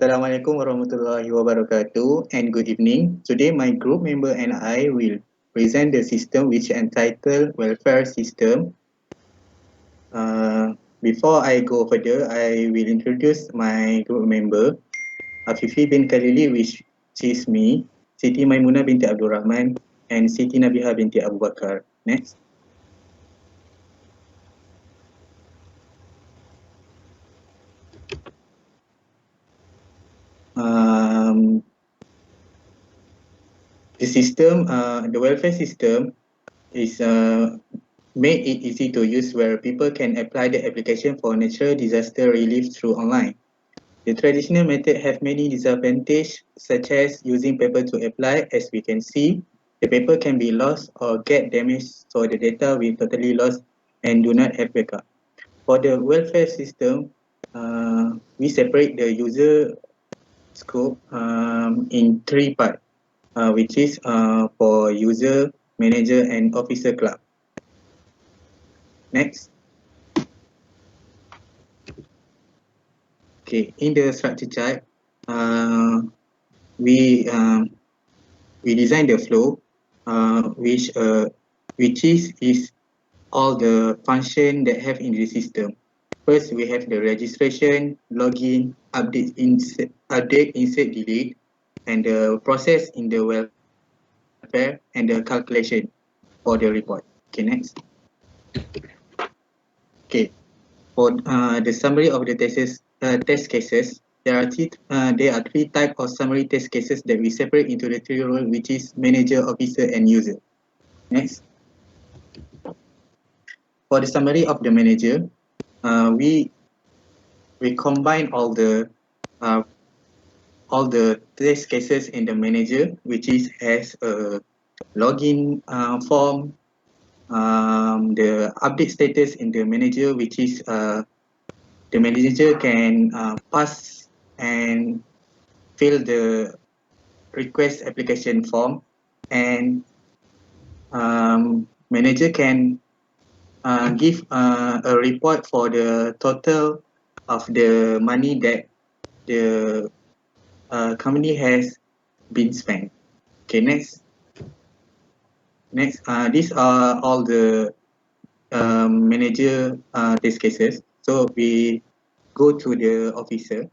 Assalamualaikum warahmatullahi wabarakatuh and good evening. Today my group member and I will present the system which entitled welfare system. Before I go further, I will introduce my group member, Afifi bin Khalili, which is me, Siti Maimunah binti Abdul Rahman, and Siti Nabihah binti Bakar. Next. The welfare system is made it easy to use, where people can apply the application for natural disaster relief through online. The traditional method have many disadvantages, such as using paper to apply. As we can see, the paper can be lost or get damaged, so the data will totally lost and do not have backup. For the welfare system, we separate the user scope in three parts, which is for user, manager, and officer club. Next. Okay, in the structure chart, we design the flow, which is all the function that have in the system. First, we have the registration, login, update, insert, delete, and the process in the welfare, and the calculation for the report. Okay, next. Okay, for the summary of the test cases, there are three types of summary test cases that we separate into the three roles, which is manager, officer, and user. Next. For the summary of the manager, we combine all the test cases in the manager, which has a login form, the update status in the manager, which is the manager can pass and fill the request application form, and manager can give a report for the total of the money that the company has been spent. Okay, next. These are all the manager test cases. So we go to the officer.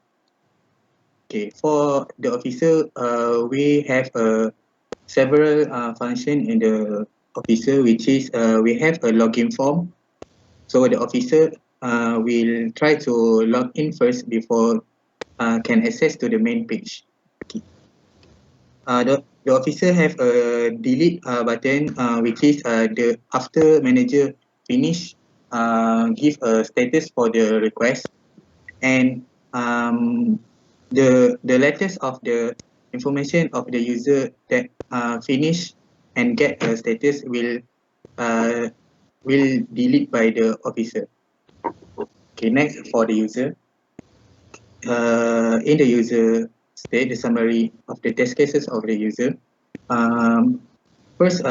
Okay, for the officer, we have several function in the officer, which is we have a login form. So the officer will try to log in first before can access to the main page. Okay. The officer have a delete button, which is the after manager finish give a status for the request, and the letters of the information of the user that finish and get a status will delete by the officer. Okay, next for the user. In the user state, the summary of the test cases of the user. First,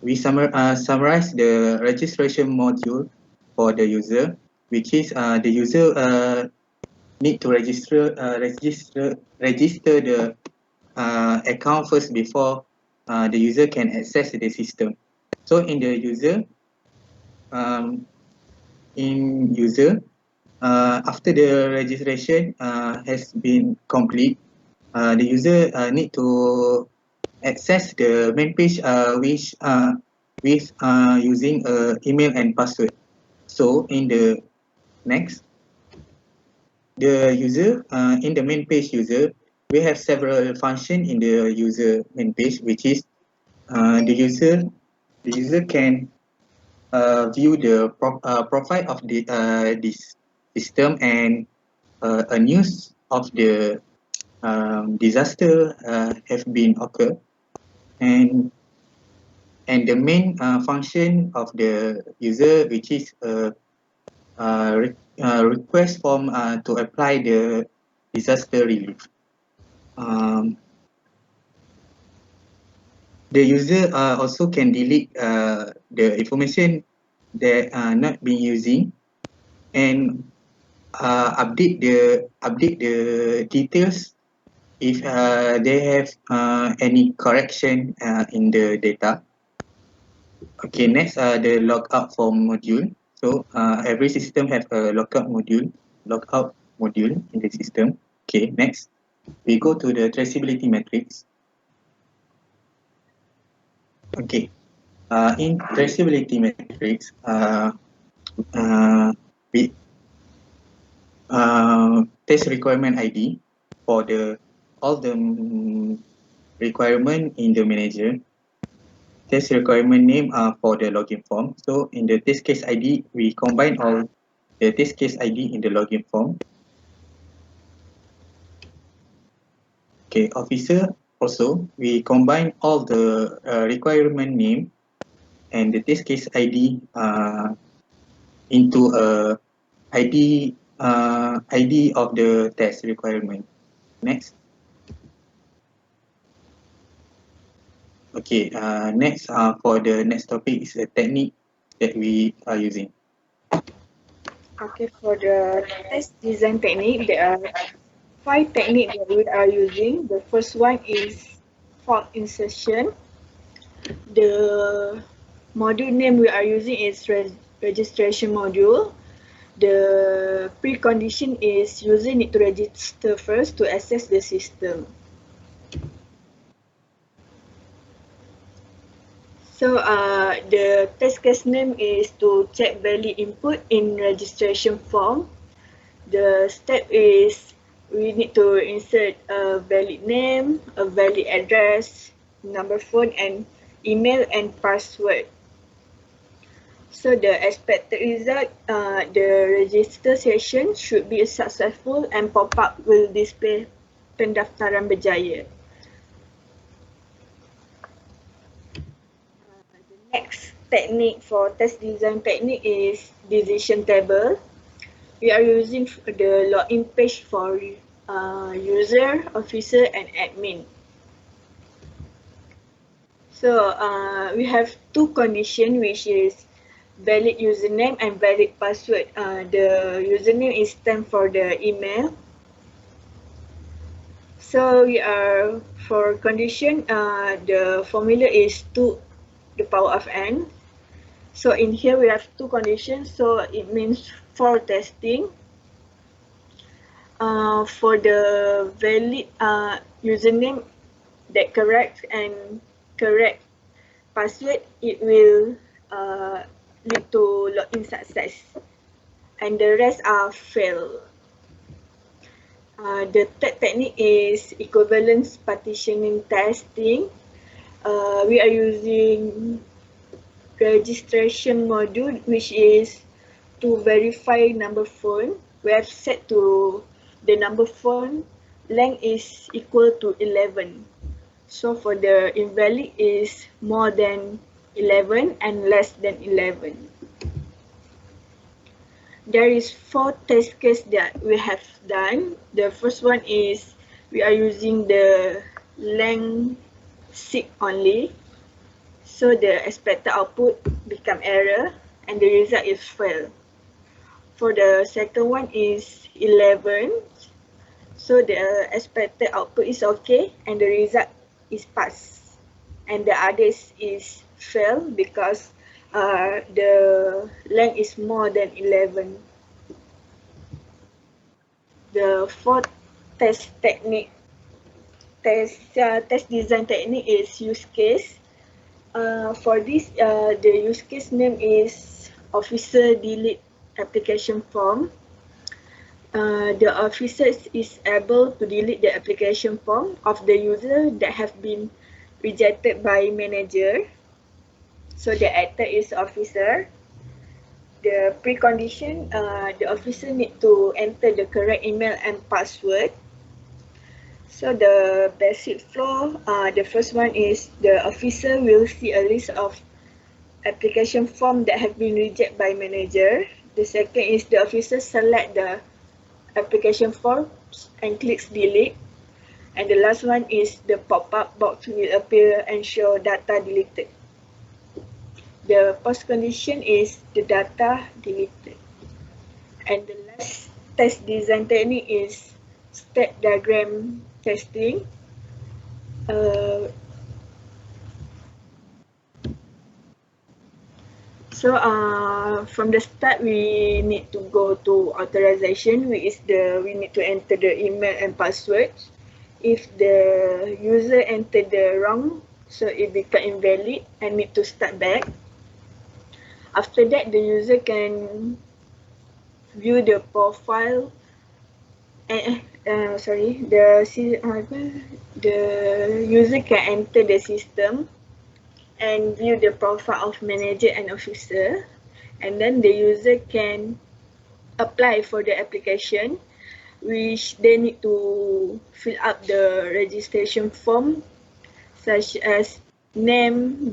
we summarize the registration module for the user, which is the user need to register the account first before the user can access the system. So in the user, after the registration has been complete, the user need to access the main page with using email and password. So in the next, the user in the main page user, we have several functions in the user main page, which is the user can view the profile of this system, and a news of the disaster have been occurred, and the main function of the user, which is request form to apply the disaster relief. The user also can delete the information that not been using, and update the details if they have any correction in the data. Okay, next the logout form module. So every system have a logout module in the system. Okay, next we go to the traceability matrix. Okay, in traceability matrix, we test requirement ID for all the requirement in the manager. Test requirement name for the login form. So in the test case ID, we combine all the test case ID in the login form. Okay, officer also, we combine all the requirement name and the test case ID into a ID of the test requirement. Next. Okay, next for the next topic is a technique that we are using. Okay, for the test design technique, there are 5 techniques that we are using. The first one is fault insertion. The module name we are using is registration module. The precondition is user need to register first to access the system. So the test case name is to check valid input in registration form. The step is we need to insert a valid name, a valid address, number phone and email and password. So the expected result, the register session should be successful and pop-up will display pendaftaran berjaya. The next technique for test design technique is decision table. We are using the login page for user, officer and admin. So we have 2 conditions, which is valid username and valid password. The username is stand for the email. So we are for condition, the formula is 2 the power of n. So in here we have 2 conditions, so it means for testing. For the valid username that correct and correct password, it will lead to login success, and the rest are fail. The third technique is equivalence partitioning testing. We are using registration module, which is to verify number phone. We have set to the number phone length is equal to 11. So for the invalid is more than 11 and less than 11. There is 4 test cases that we have done. The first one is we are using the length seek only. So the expected output become error and the result is fail. For the second one is 11. So the expected output is okay and the result is pass. And the others is fail because the length is more than 11. The fourth test technique, test design technique is use case. For this, the use case name is officer delete application form. The officer is able to delete the application form of the user that have been rejected by manager. So the actor is officer. The precondition, the officer need to enter the correct email and password. So the basic flow, the first one is the officer will see a list of application form that have been rejected by manager. The second is the officer select the application forms and clicks delete. And the last one is the pop-up box will appear and show data deleted. The post condition is the data deleted. And the last test design technique is step diagram testing. So from the start, we need to go to authorization, which is we need to enter the email and password. If the user entered the wrong, so it become invalid and need to start back. After that, the user can view the profile. The user can enter the system and view the profile of manager and officer, and then the user can apply for the application, which they need to fill up the registration form, such as name,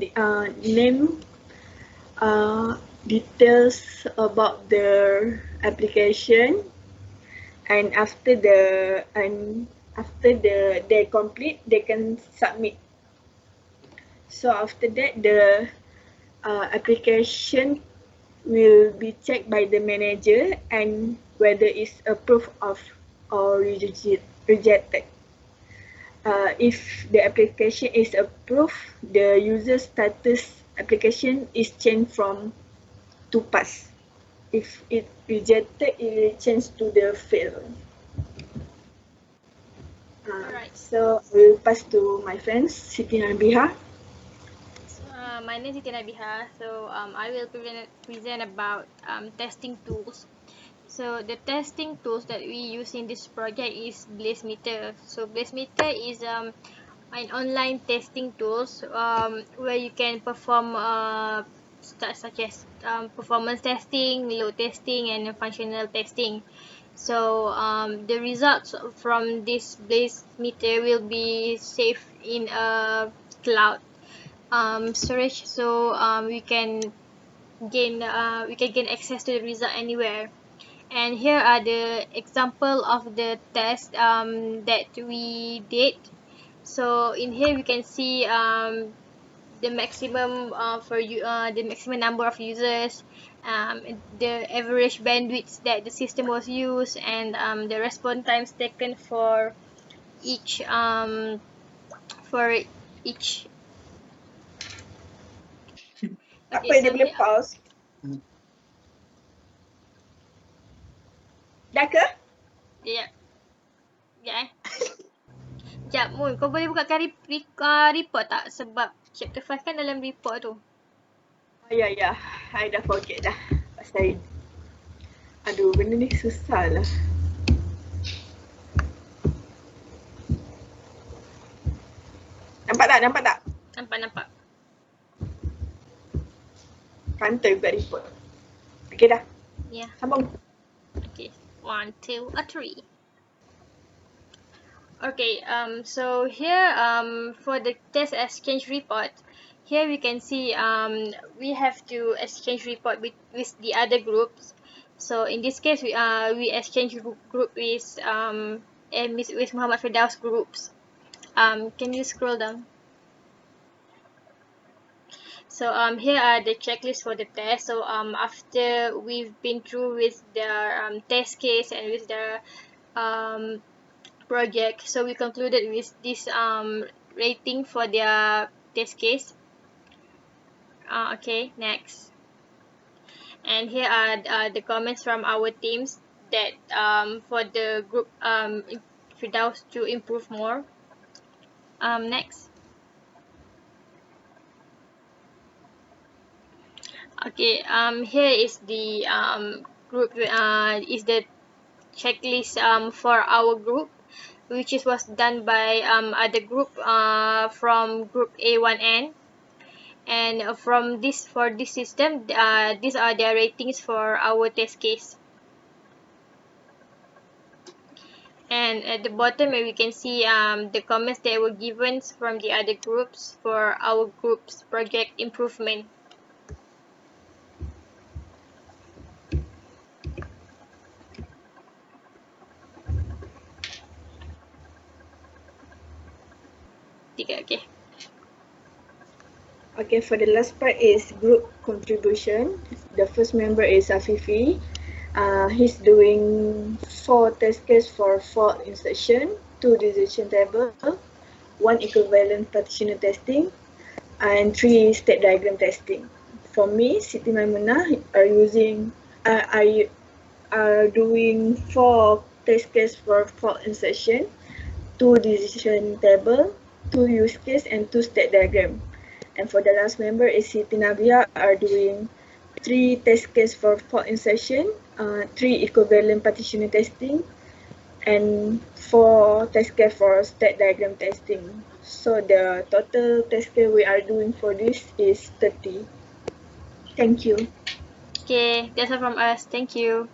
details about the application, and after they complete, they can submit. So after that, the application will be checked by the manager and whether it's approved of or rejected. If the application is approved, the user status application is changed from to pass. If it rejected, it will change to the fail. Alright. So we'll pass to my friend Siti Nabihah. My name is Siti Nabihah. So I will present about testing tools. So the testing tools that we use in this project is BlazeMeter. So BlazeMeter is an online testing tools where you can perform such as performance testing, load testing, and functional testing. So the results from this BlazeMeter will be saved in a cloud storage, so we can gain access to the result anywhere. And here are the example of the test that we did. So in here we can see the maximum the maximum number of users, the average bandwidth that the system was used, and the response times taken for each Apa okay, dia so boleh pause? Dah ke? ya Sekejap, Mun, kau boleh bukakan report tak? Sebab chapter 5 kan dalam report tu. Ya, I dah forget dah. Pasal aduh, benda ni susah lah. Nampak tak? Nampak. Kantor buka report. Okey dah. Ya. Sambung. Okay, 1, 2, 3. Okay, so here for the test exchange report, here we can see we have to exchange report with the other groups. So in this case, we exchange group with Muhammad Firdaus groups. Can you scroll down? So here are the checklist for the test. So after we've been through with the test case and with the project, so we concluded with this rating for their test case. Okay, next. And here are the comments from our teams that for the group Firdaus to improve more. Next. Okay, here is the group is the checklist for our group, which was done by other group from group A1N, and for this system, these are their ratings for our test case. And at the bottom we can see the comments that were given from the other groups for our group's project improvement. Okay. Okay, for the last part is group contribution. The first member is Afifi. He's doing 4 test case for fault insertion, 2 decision table, 1 equivalent partitioner testing, and 3 state diagram testing. For me, Siti Maimunah are doing 4 test case for fault insertion, 2 decision table, 2 use case, and 2 state diagram. And for the last member is Siti Nabihah are doing 3 test case for fault insertion, 3 equivalent partitioner testing, and 4 test case for state diagram testing. So the total test case we are doing for this is 30. Thank you. Okay, that's all from us. Thank you.